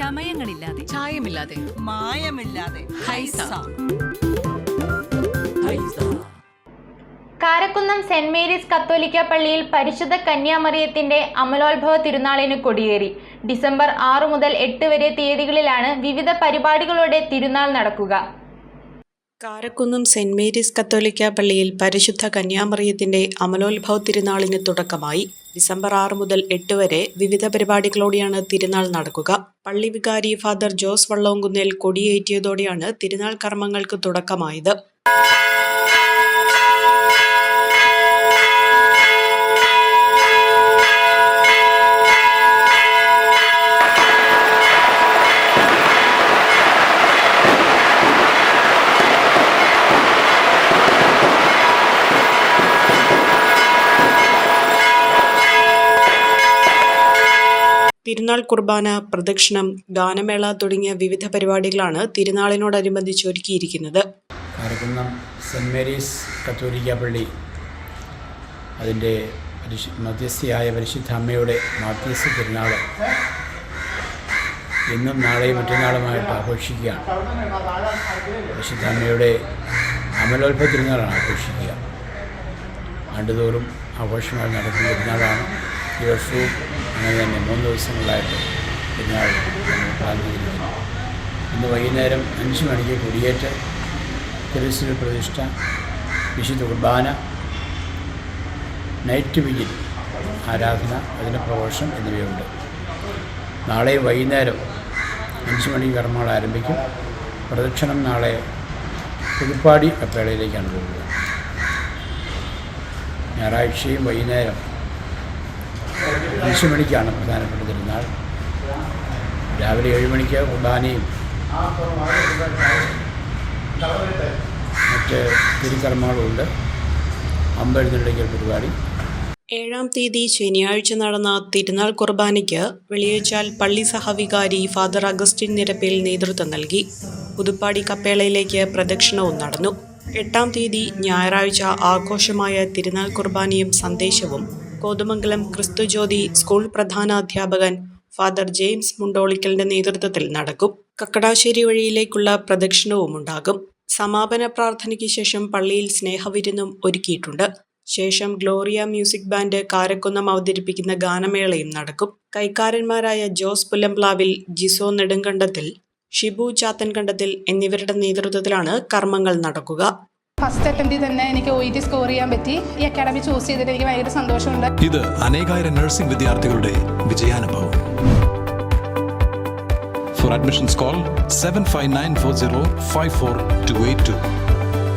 ചമയങ്ങളില്ലാതെ, ചായമില്ലാതെ, മായമില്ലാതെ. Haiza. Karakunnam saint Mary's കത്തോലിക്ക പള്ളിയിൽ പരിശുദ്ധ കന്യാമറിയത്തിന്റെ അമലോത്ഭവ തിരുനാളിന് കൊടിയേറി. ഡിസംബർ 6 മുതൽ 8 വരെ തീയതികളിലാണ് വിവിധ പരിപാടികളോടെ തിരുനാൾ നടക്കുക. കാരക്കുന്നം സെന്റ് മേരീസ് കത്തോലിക്ക പള്ളിയിൽ പരിശുദ്ധ കന്യാമറിയത്തിന്റെ അമലോത്ഭവ തിരുനാളിന് തുടക്കമായി. ഡിസംബർ 6 മുതൽ 8 വരെ വിവിധ പരിപാടികളോടെയാണ് തിരുനാൾ നടക്കുക. പള്ളി വികാരി ഫാദർ ജോസ് വള്ളോങ്കുന്നേൽ കൊടിയേറ്റിയതോടെയാണ് തിരുനാൾ കർമ്മങ്ങൾക്ക് തുടക്കമായത്. തിരുനാൾ കുർബാന, പ്രദക്ഷിണം, ഗാനമേള തുടങ്ങിയ വിവിധ പരിപാടികളാണ് തിരുനാളിനോടനുബന്ധിച്ച് ഒരുക്കിയിരിക്കുന്നത്. കാരക്കുന്നം സെൻറ് മേരീസ് കത്തോലിക്ക പള്ളി അതിൻ്റെ മധ്യസ്ഥയായ പരിശുദ്ധ അമ്മയുടെ മാധ്യസ്ഥ തിരുനാൾ ഇന്നും നാളെയും മറ്റന്നാളുമായിട്ട് ആഘോഷിക്കുകയാണ്. പരിശുദ്ധ അമ്മയുടെ അമലോത്ഭവ തിരുനാളാണ് ആഘോഷിക്കുക. ആണ്ടുതോറും ആഘോഷങ്ങൾ നടക്കുന്ന തിരുനാളാണ്. ഈ വർഷവും അങ്ങനെ തന്നെ 3 ദിവസങ്ങളായിട്ട് തിരുനാൾ പ്ലാൻ ചെയ്തിരിക്കുന്നു. ഇന്ന് വൈകുന്നേരം 5 മണിക്ക് കൊടിയേറ്റ്, തിരുസ്വര പ്രതിഷ്ഠ, വിശുദ്ധ കുർബാന, നൈറ്റ് വിജിൽ, ആരാധന, അതിന് പ്രഘോഷം എന്നിവയുണ്ട്. നാളെ വൈകുന്നേരം 5 മണിക്ക് കർമ്മങ്ങൾ ആരംഭിക്കും. പ്രദക്ഷിണം നാളെ പുതുപ്പാടി കപ്പേളയിലേക്കാണ് പോകുക. ഞായറാഴ്ചയും വൈകുന്നേരം 5 മണിക്കാണ് പ്രധാനപ്പെട്ട തിരുനാൾ. രാവിലെ 7 മണിക്ക് കുർബാനയും മറ്റ് തിരുക്കർമ്മങ്ങളുമുണ്ട്. അമ്പെഴുന്നള്ളിക്കൽ പരിപാടി. 7-ാം തീയതി ശനിയാഴ്ച നടന്ന തിരുനാൾ കുർബാനയ്ക്ക് വെളിയേച്ചാൽ പള്ളി സഹവികാരി ഫാദർ അഗസ്റ്റിൻ നിരപ്പിൽ നേതൃത്വം നൽകി. പുതുപ്പാടി കപ്പേളയിലേക്ക് പ്രദക്ഷിണവും നടന്നു. 8-ാം തീയതി ഞായറാഴ്ച ആഘോഷമായ തിരുനാൾ കുർബാനയും സന്ദേശവും കോതമംഗലം ക്രിസ്തുജ്യോതി സ്കൂൾ പ്രധാനാധ്യാപകൻ ഫാദർ ജെയിംസ് മുണ്ടോളിക്കലിന്റെ നേതൃത്വത്തിൽ നടക്കും. കക്കടാശ്ശേരി വഴിയിലേക്കുള്ള പ്രദക്ഷിണവും ഉണ്ടാകും. സമാപന പ്രാർത്ഥനയ്ക്ക് ശേഷം പള്ളിയിൽ സ്നേഹവിരുന്നും ഒരുക്കിയിട്ടുണ്ട്. ശേഷം ഗ്ലോറിയ മ്യൂസിക് ബാൻഡ് കാരക്കുന്നം അവതരിപ്പിക്കുന്ന ഗാനമേളയും നടക്കും. കൈക്കാരന്മാരായ ജോസ് പുല്ലംപ്ലാവിൽ, ജിസോ നെടുങ്കണ്ടത്തിൽ, ഷിബു ചാത്തൻകണ്ടത്തിൽ എന്നിവരുടെ നേതൃത്വത്തിലാണ് കർമ്മങ്ങൾ നടക്കുക. ഫസ്റ്റ് അറ്റംപ്റ്റിൽ തന്നെ എനിക്ക് OET സ്കോർ ചെയ്യാൻ പറ്റി. ഈ അക്കാഡമി ചൂസ് ചെയ്തിട്ട് എനിക്ക് ഭയങ്കര സന്തോഷമുണ്ട്. ഇത് അനേകായിരം നഴ്സിംഗ് വിദ്യാർത്ഥികളുടെ വിജയാനുഭവം. Four admissions call 7594054282.